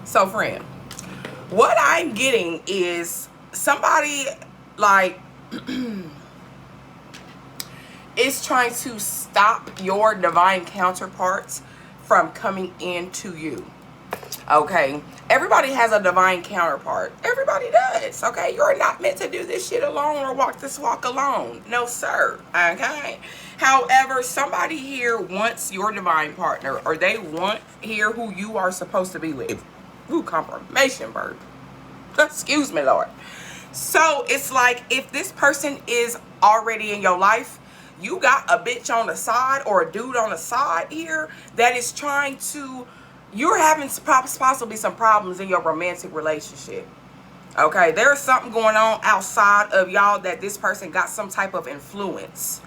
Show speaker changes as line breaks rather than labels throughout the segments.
So, friend, what I'm getting is somebody like is trying to stop your divine counterparts from coming into you. Okay, everybody has a divine counterpart. Everybody does. Okay, you're not meant to do this shit alone or walk this walk alone. No, sir. Okay. However, somebody here wants your divine partner, or they want here who you are supposed to be with. Ooh, confirmation, bird. Excuse me, Lord. So it's like if this person is already in your life, you got a bitch on the side or a dude on the side here that is trying to, you're having possibly some problems in your romantic relationship. Okay, there's something going on outside of y'all that this person got some type of influence.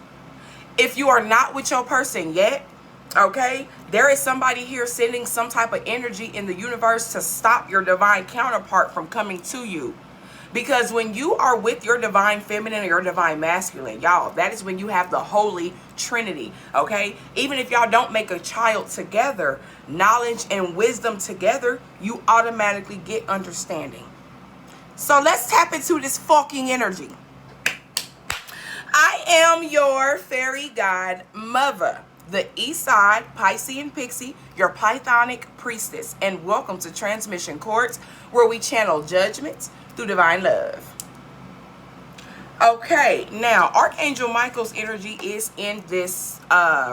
If you are not with your person yet, okay, there is somebody here sending some type of energy in the universe to stop your divine counterpart from coming to you. Because when you are with your divine feminine or your divine masculine, y'all, that is when you have the holy trinity, okay? Even if y'all don't make a child together, knowledge and wisdom together, you automatically get understanding. So let's tap into this fucking energy. I am your fairy god mother, the Eastside PisceanPixie, your Pythonic priestess, and welcome to Transmission Courts, where we channel judgments through divine love. Okay, now Archangel Michael's energy is in this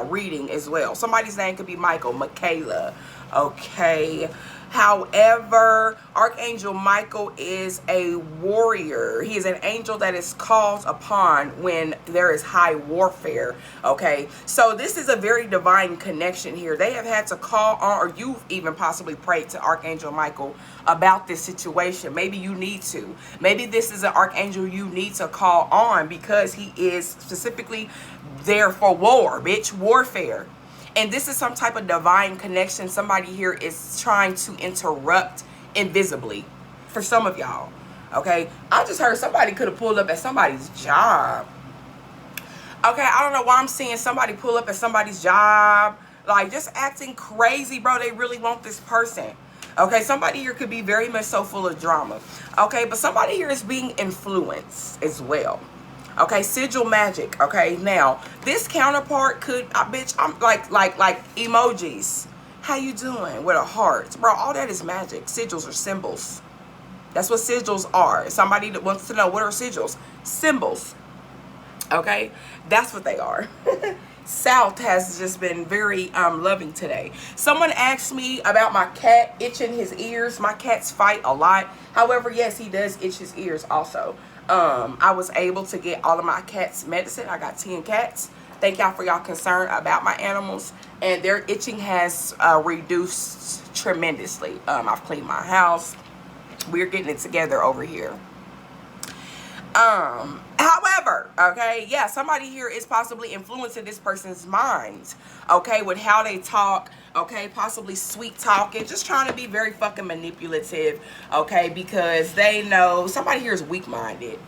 reading as well. Somebody's name could be Michael, Michaela. Okay. However, Archangel Michael is a warrior. He is an angel that is called upon when there is high warfare. Okay, so this is a very divine connection here. They have had to call on, or you've even possibly prayed to Archangel Michael about this situation. Maybe you need to. Maybe this is an archangel you need to call on because he is specifically there for war, bitch, warfare. And this is some type of divine connection. Somebody here is trying to interrupt invisibly for some of y'all. Okay, I just heard somebody could have pulled up at somebody's job. Okay, I don't know why I'm seeing somebody pull up at somebody's job, like just acting crazy, bro. They really want this person. Okay, somebody here could be very much so full of drama. Okay, but somebody here is being influenced as well. Okay, sigil magic. Okay, now this counterpart could, bitch, I'm like emojis. How you doing? With a heart, bro. All that is magic. Sigils are symbols. That's what sigils are. Somebody that wants to know, what are sigils? Symbols. Okay, that's what they are. South has just been very loving today. Someone asked me about my cat itching his ears. My cats fight a lot. However, yes, he does itch his ears also. I was able to get all of my cats medicine. I got 10 cats. Thank y'all for y'all concern about my animals, and their itching has reduced tremendously. I've cleaned my house. We're getting it together over here. However, okay, yeah, somebody here is possibly influencing this person's mind, okay, with how they talk, okay, possibly sweet talking, just trying to be very fucking manipulative, okay, because they know somebody here is weak-minded.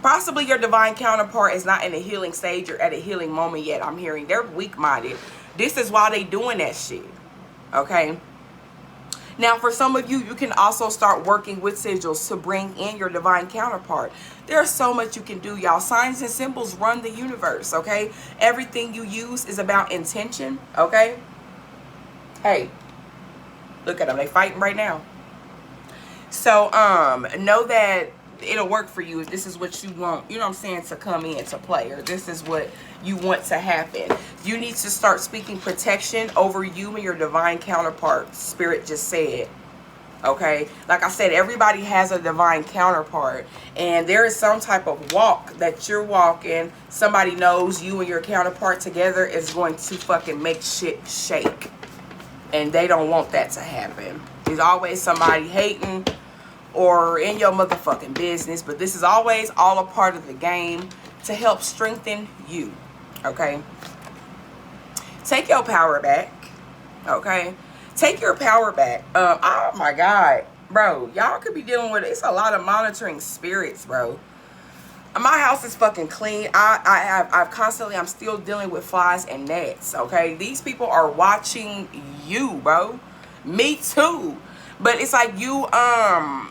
Possibly your divine counterpart is not in a healing stage or at a healing moment yet. I'm hearing they're weak-minded. This is why they doing that shit, okay. Now, for some of you, you can also start working with sigils to bring in your divine counterpart. There's so much you can do, y'all. Signs and symbols run the universe, okay? Everything you use is about intention, okay? Hey, look at them. They fighting right now. So, know that it'll work for you if this is what you want, you know what I'm saying, to come into play, or this is what you want to happen. You need to start speaking protection over you and your divine counterpart. Spirit just said, okay, like I said, everybody has a divine counterpart, and there is some type of walk that you're walking. Somebody knows you and your counterpart together is going to fucking make shit shake, and they don't want that to happen. There's always somebody hating or in your motherfucking business, but this is always all a part of the game to help strengthen you, okay? Take your power back, okay? Take your power back. Oh my God, bro, y'all could be dealing with, it's a lot of monitoring spirits, bro. My house is fucking clean. I'm still dealing with flies and gnats, okay? These people are watching you, bro. Me too. But it's like you,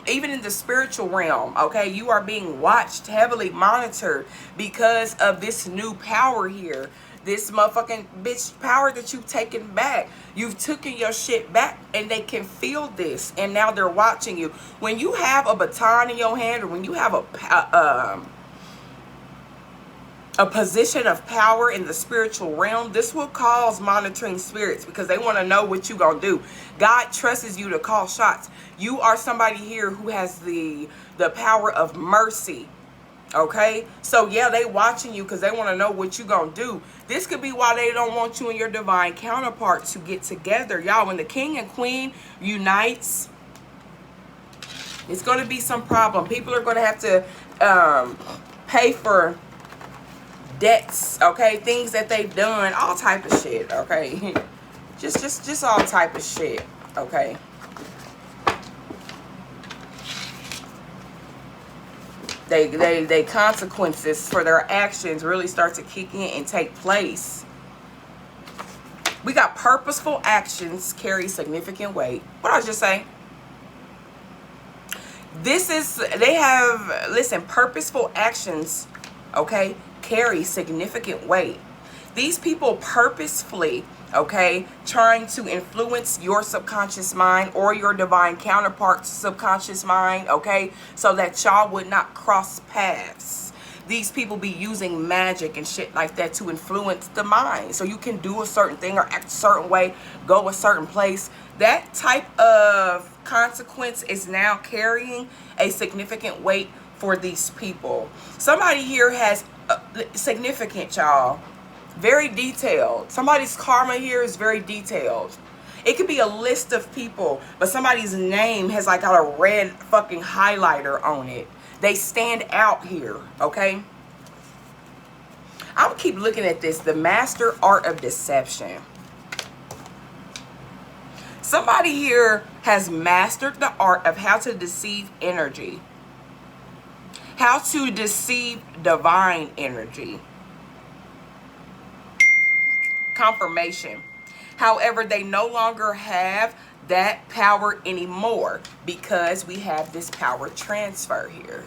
even in the spiritual realm, okay, you are being watched, heavily monitored because of this new power here. This motherfucking bitch power that you've taken back. You've taken your shit back, and they can feel this, and now they're watching you. When you have a baton in your hand, or when you have a position of power in the spiritual realm, this will cause monitoring spirits, because they want to know what you gonna do. God trusts you to call shots. You are somebody here who has the power of mercy. Okay, so yeah, they watching you because they want to know what you gonna do. This could be why they don't want you and your divine counterpart to get together. Y'all, when the king and queen unites, it's going to be some problem. People are going to have to pay for debts, okay, things that they've done, all type of shit, okay. just all type of shit, okay. They consequences for their actions really start to kick in and take place. We got purposeful actions carry significant weight. What I was just saying? This is, they have, listen, purposeful actions, okay, carry significant weight. These people purposefully, okay, trying to influence your subconscious mind or your divine counterpart's subconscious mind, okay, so that y'all would not cross paths. These people be using magic and shit like that to influence the mind, so you can do a certain thing or act a certain way, go a certain place. That type of consequence is now carrying a significant weight for these people. Somebody here has significant, y'all. Very detailed. Somebody's karma here is very detailed. It could be a list of people, but somebody's name has like got a red fucking highlighter on it. They stand out here, okay? I'm gonna keep looking at this. The master art of deception. Somebody here has mastered the art of how to deceive energy. How to deceive divine energy. Confirmation. However, they no longer have that power anymore because we have this power transfer here.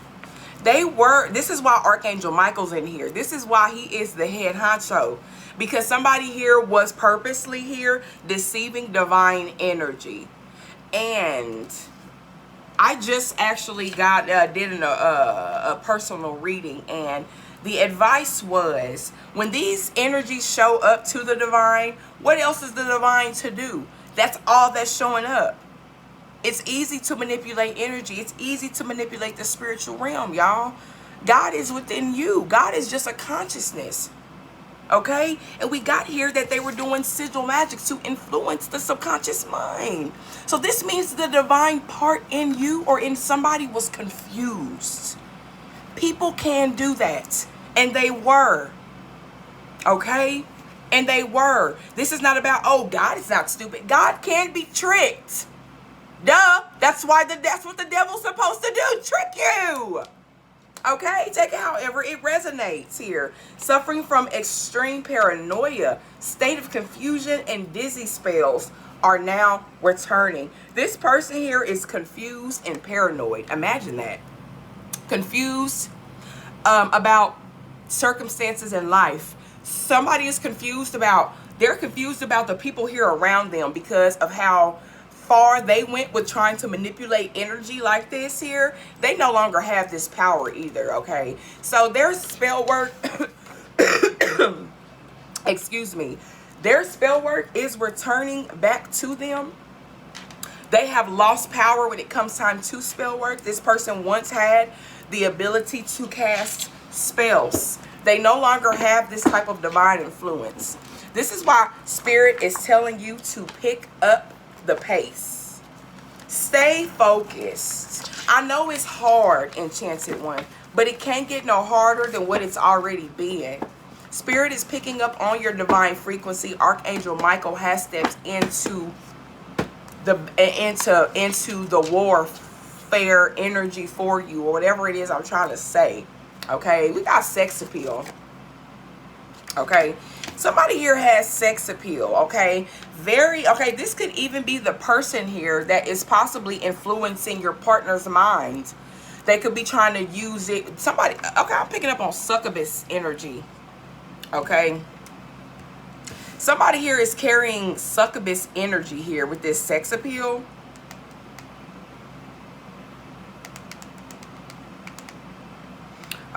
This is why Archangel Michael's in here. This is why he is the head honcho, because somebody here was purposely here deceiving divine energy. And I just actually did a personal reading, and the advice was, when these energies show up to the divine, what else is the divine to do? That's all that's showing up. It's easy to manipulate energy. It's easy to manipulate the spiritual realm, y'all. God is within you. God is just a consciousness. Okay? And we got here that they were doing sigil magic to influence the subconscious mind. So this means the divine part in you or in somebody was confused. People can do that. And they were. Okay? And they were. This is not about, oh, God is not stupid. God can be tricked. Duh. That's what the devil's supposed to do. Trick you. Okay? Take it however it resonates here. Suffering from extreme paranoia, state of confusion, and dizzy spells are now returning. This person here is confused and paranoid. Imagine that. Confused about circumstances in life. Somebody is confused about, they're confused about the people here around them because of how far they went with trying to manipulate energy like this here. They no longer have this power either, okay? So their spell work, excuse me, their spell work is returning back to them. They have lost power when it comes time to spell work. This person once had the ability to cast spells. They no longer have this type of divine influence. This is why Spirit is telling you to pick up the pace. Stay focused. I know it's hard, Enchanted One, but it can't get no harder than what it's already been. Spirit is picking up on your divine frequency. Archangel Michael has stepped into the warfare energy for you, or whatever it is I'm trying to say. Okay, we got sex appeal. Okay, somebody here has sex appeal. Okay, okay, this could even be the person here that is possibly influencing your partner's mind. They could be trying to use it. Somebody, okay, I'm picking up on succubus energy. Okay, somebody here is carrying succubus energy here with this sex appeal.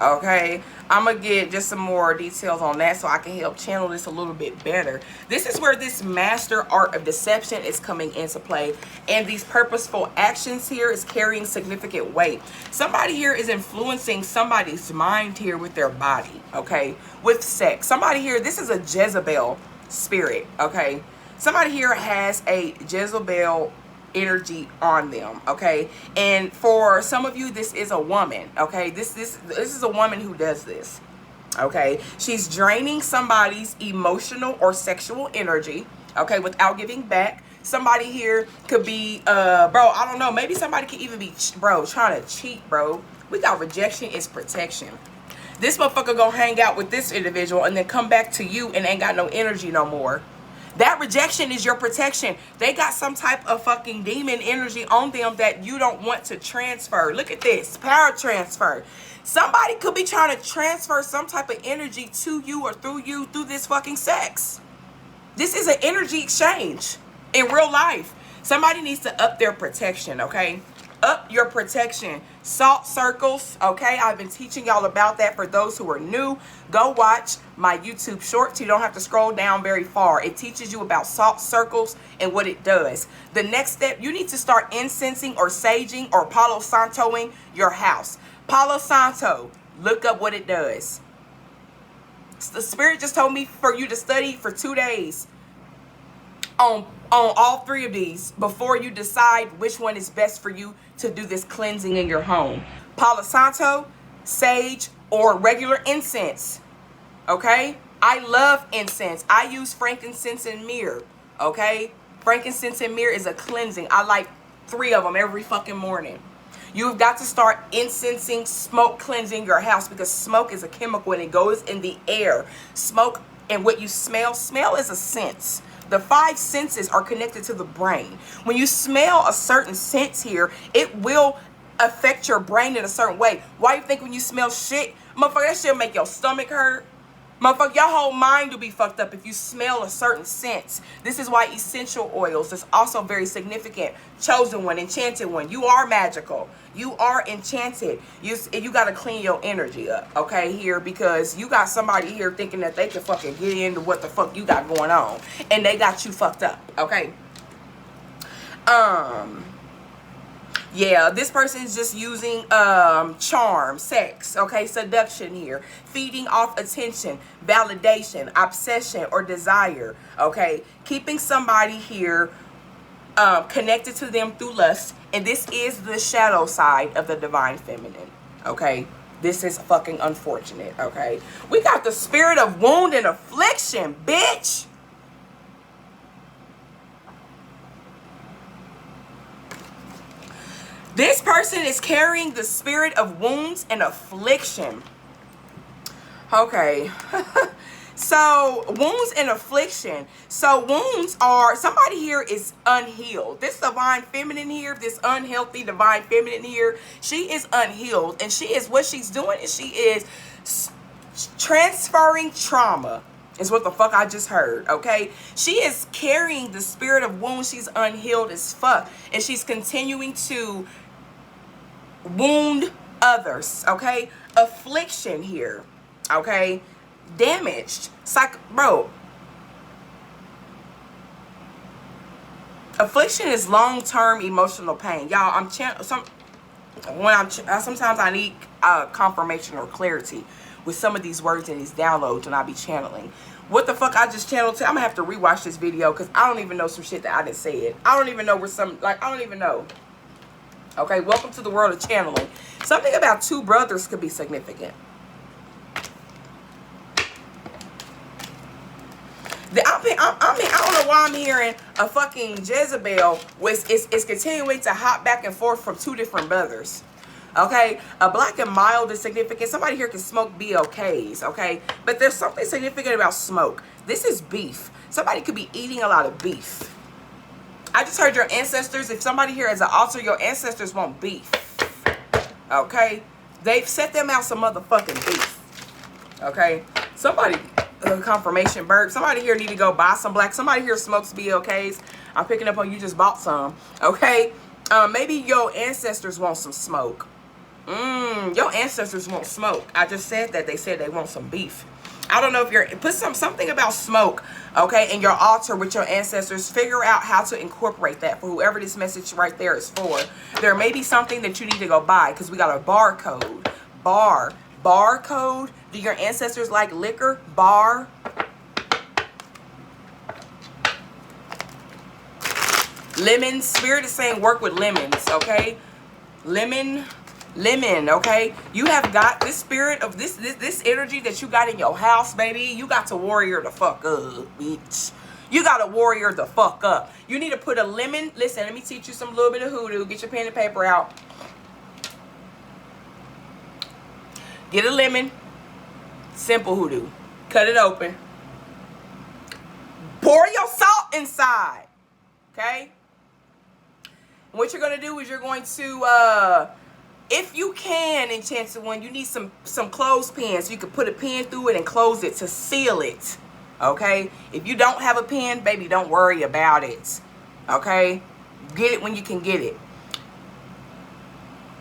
Okay, I'm gonna get just some more details on that so I can help channel this a little bit better. This is where this master art of deception is coming into play, and these purposeful actions here is carrying significant weight. Somebody here is influencing somebody's mind here with their body, okay, with sex. Somebody here, this is a Jezebel spirit, okay. Somebody here has a Jezebel energy on them, okay. And for some of you, this is a woman, okay. This is a woman who does this, okay. She's draining somebody's emotional or sexual energy, okay, without giving back. Somebody here could be bro, I don't know, maybe somebody could even be trying to cheat, bro. We got rejection is protection. This motherfucker gonna hang out with this individual and then come back to you and ain't got no energy no more. That rejection is your protection. They got some type of fucking demon energy on them that you don't want to transfer. Look at this. Power transfer. Somebody could be trying to transfer some type of energy to you or through you through this fucking sex. This is an energy exchange in real life. Somebody needs to up their protection, okay? Up your protection. Salt circles, okay? I've been teaching y'all about that. For those who are new, go watch my YouTube shorts. You don't have to scroll down very far. It teaches you about salt circles and what it does. The next step, you need to start incensing or saging or Palo Santoing your house. Palo Santo, look up what it does. The spirit just told me for you to study for 2 days on all 3 of these before you decide which one is best for you to do this cleansing in your home. Palo Santo, sage, or regular incense. Okay? I love incense. I use frankincense and myrrh. Okay? Frankincense and myrrh is a cleansing. I like 3 of them every fucking morning. You've got to start incensing, smoke cleansing your house, because smoke is a chemical and it goes in the air. Smoke and what you smell is a sense. The 5 senses are connected to the brain. When you smell a certain sense here, it will affect your brain in a certain way. Why you think when you smell shit, motherfucker, that shit make your stomach hurt? Motherfucker, your whole mind will be fucked up if you smell a certain sense. This is why essential oils is also very significant. Chosen one, enchanted one. You are magical. You are enchanted. You got to clean your energy up, okay, here, because you got somebody here thinking that they can fucking get into what the fuck you got going on, and they got you fucked up, okay? Yeah, this person is just using charm, sex, okay, seduction here, feeding off attention, validation, obsession, or desire, okay, keeping somebody here connected to them through lust. And this is the shadow side of the divine feminine, okay? This is fucking unfortunate, okay? We got the spirit of wound and affliction, bitch. This person is carrying the spirit of wounds and affliction. Okay. So, wounds and affliction. So, wounds are, somebody here is unhealed. This divine feminine here, this unhealthy divine feminine here, she is unhealed. And she is, what she's doing is she is transferring trauma. Is what the fuck I just heard, okay? She is carrying the spirit of wounds. She's unhealed as fuck. And she's continuing to wound others, okay? Affliction here, okay? Damaged. Bro. Affliction is long-term emotional pain. Y'all, sometimes I need confirmation or clarity with some of these words and these downloads when I be channeling. What the fuck I just channeled to? I'm gonna have to rewatch this video because I don't even know some shit that I didn't say it. I don't even know where I don't even know. Okay, welcome to the world of channeling. Something about 2 brothers could be significant. I don't know why I'm hearing a fucking Jezebel is continuing to hop back and forth from 2 different brothers. Okay, a black and mild is significant. Somebody here can smoke BOKs, okay? But there's something significant about smoke. This is beef. Somebody could be eating a lot of beef. I just heard your ancestors. If somebody here has an altar, your ancestors want beef. Okay? They've set them out some motherfucking beef. Okay? Somebody, confirmation burp. Somebody here need to go buy some black. Somebody here smokes BOKs. I'm picking up on you just bought some. Okay? Maybe your ancestors want some smoke. Your ancestors want smoke. I just said that. They said they want some beef. I don't know if you're, put something about smoke, okay, in your altar with your ancestors. Figure out how to incorporate that for whoever this message right there is for. There may be something that you need to go buy because we got a barcode. Barcode. Do your ancestors like liquor? Bar. Lemons. Spirit is saying work with lemons, okay? Lemon, okay? You have got this spirit of this energy that you got in your house, baby. You got to warrior the fuck up, bitch. You got to warrior the fuck up. You need to put a lemon. Listen, let me teach you some little bit of hoodoo. Get your pen and paper out. Get a lemon. Simple hoodoo. Cut it open. Pour your salt inside. Okay? What you're going to do is you're going to, if you can, Enchanted One, you need some clothespins. So you can put a pin through it and close it to seal it. Okay? If you don't have a pin, baby, don't worry about it. Okay? Get it when you can get it.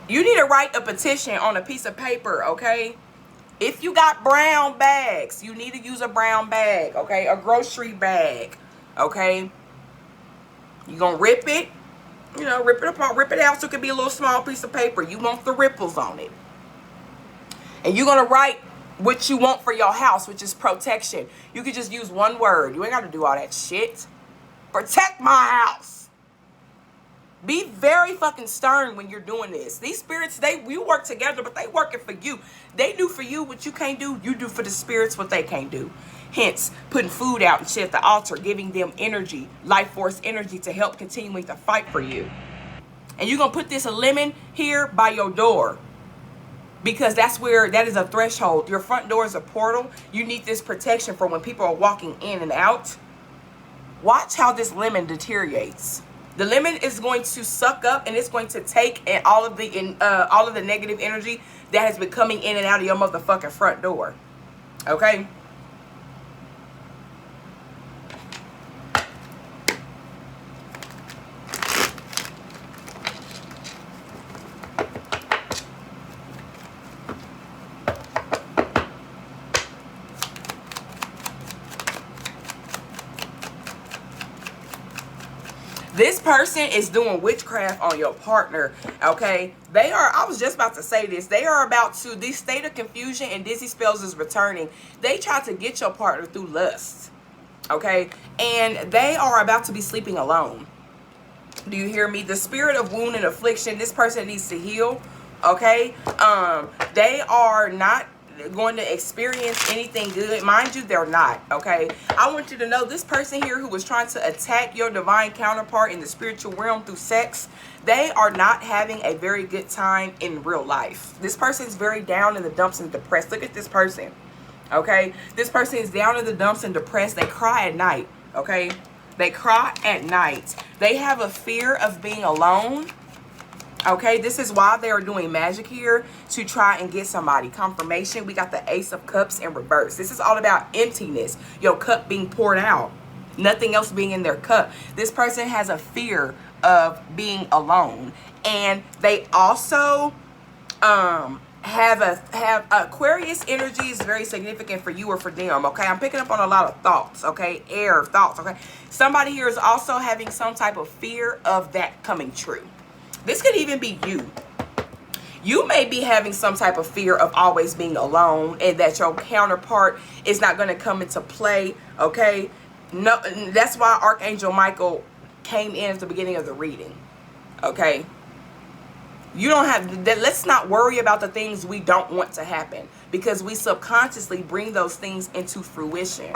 You need to write a petition on a piece of paper, okay? If you got brown bags, you need to use a brown bag, okay? A grocery bag, okay? You're going to rip it. You know, rip it apart, rip it out so it could be a little small piece of paper. You want the ripples on it. And you're going to write what you want for your house, which is protection. You could just use one word. You ain't got to do all that shit. Protect my house. Be very fucking stern when you're doing this. These spirits, we work together, but they working for you. They do for you what you can't do. You do for the spirits what they can't do. Hence, putting food out and shit at the altar, giving them energy, life force energy to help continuing to fight for you. And you're going to put this lemon here by your door. Because that is a threshold. Your front door is a portal. You need this protection for when people are walking in and out. Watch how this lemon deteriorates. The lemon is going to suck up and it's going to take all of the negative energy that has been coming in and out of your motherfucking front door. Okay? This person is doing witchcraft on your partner, okay? They are, I was just about to say this, they are about to, this state of confusion and dizzy spells is returning. They try to get your partner through lust, okay? And they are about to be sleeping alone. Do you hear me? The spirit of wound and affliction, this person needs to heal, okay? They are not going to experience anything good. Mind you, they're not, okay? I want you to know this person here who was trying to attack your divine counterpart in the spiritual realm through sex, they are not having a very good time in real life. This person is very down in the dumps and depressed. Look at this person, okay? This person is down in the dumps and depressed. They cry at night, okay? They cry at night. They have a fear of being alone. Okay, this is why they are doing magic here, to try and get somebody. Confirmation, we got the Ace of Cups in reverse. This is all about emptiness. Your cup being poured out. Nothing else being in their cup. This person has a fear of being alone. And they also have Aquarius energy is very significant for you or for them, okay? I'm picking up on a lot of thoughts, okay? Air thoughts, okay? Somebody here is also having some type of fear of that coming true. This could even be you. You may be having some type of fear of always being alone and that your counterpart is not going to come into play, okay? No, that's why Archangel Michael came in at the beginning of the reading, okay? You don't have, let's not worry about the things we don't want to happen because we subconsciously bring those things into fruition.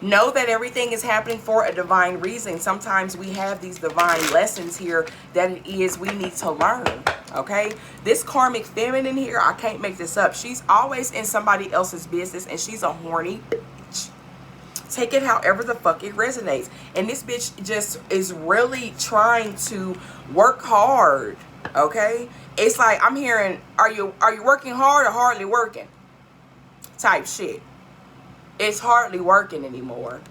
Know that everything is happening for a divine reason. Sometimes we have these divine lessons here that it is we need to learn. Okay, this karmic feminine here, I can't make this up. She's always in somebody else's business, and she's a horny bitch. Take it however the fuck it resonates. And this bitch just is really trying to work hard. Okay, it's like I'm hearing, are you working hard or hardly working? Type shit. It's hardly working anymore.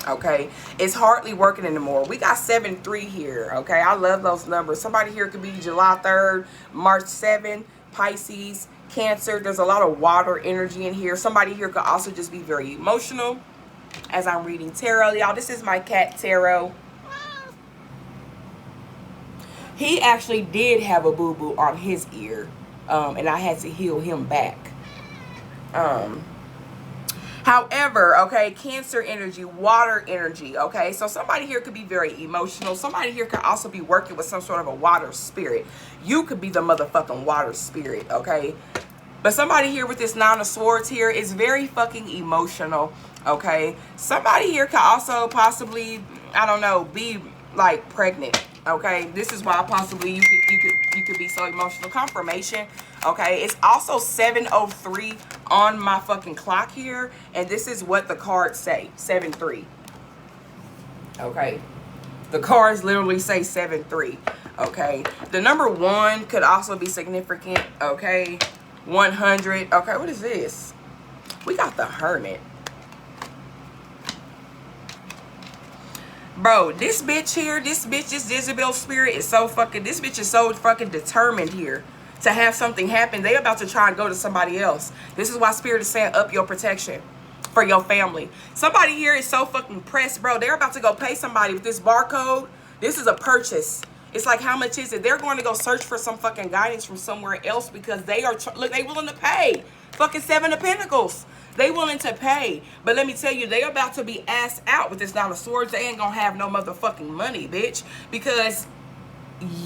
Okay, it's hardly working anymore. We got 7-3 here. Okay, I love those numbers. Somebody here could be July 3rd, March 7, Pisces, Cancer. There's a lot of water energy in here. Somebody here could also just be very emotional as I'm reading tarot. Y'all, this is my cat Tarot. He actually did have a boo-boo on his ear, and I had to heal him back. However, okay, Cancer energy, water energy, okay? So somebody here could be very emotional. Somebody here could also be working with some sort of a water spirit. You could be the motherfucking water spirit, okay? But somebody here with this 9 of Swords here is very fucking emotional, okay? Somebody here could also possibly, I don't know, be like pregnant, okay? This is why possibly you could be so emotional. Confirmation, okay? It's also 7:03 on my fucking clock here, and this is what the cards say, 7-3. Okay, the cards literally say 7-3. Okay, the number 1 could also be significant. Okay, 100. Okay, what is this? We got the Hermit. Bro, this bitch here, this Jezebel spirit is so fucking, this bitch is so fucking determined here to have something happen. They about to try and go to somebody else. This is why spirit is saying up your protection for your family. Somebody here is so fucking pressed, bro. They're about to go pay somebody with this barcode. This is a purchase. It's like, how much is it? They're going to go search for some fucking guidance from somewhere else because they are, look, they willing to pay. Fucking 7 of Pentacles. They willing to pay. But let me tell you, they about to be asked out with this 9 of Swords. They ain't gonna have no motherfucking money, bitch. Because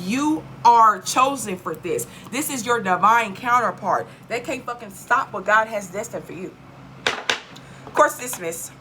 you are chosen for this. This is your divine counterpart. They can't fucking stop what God has destined for you. Of course, dismiss.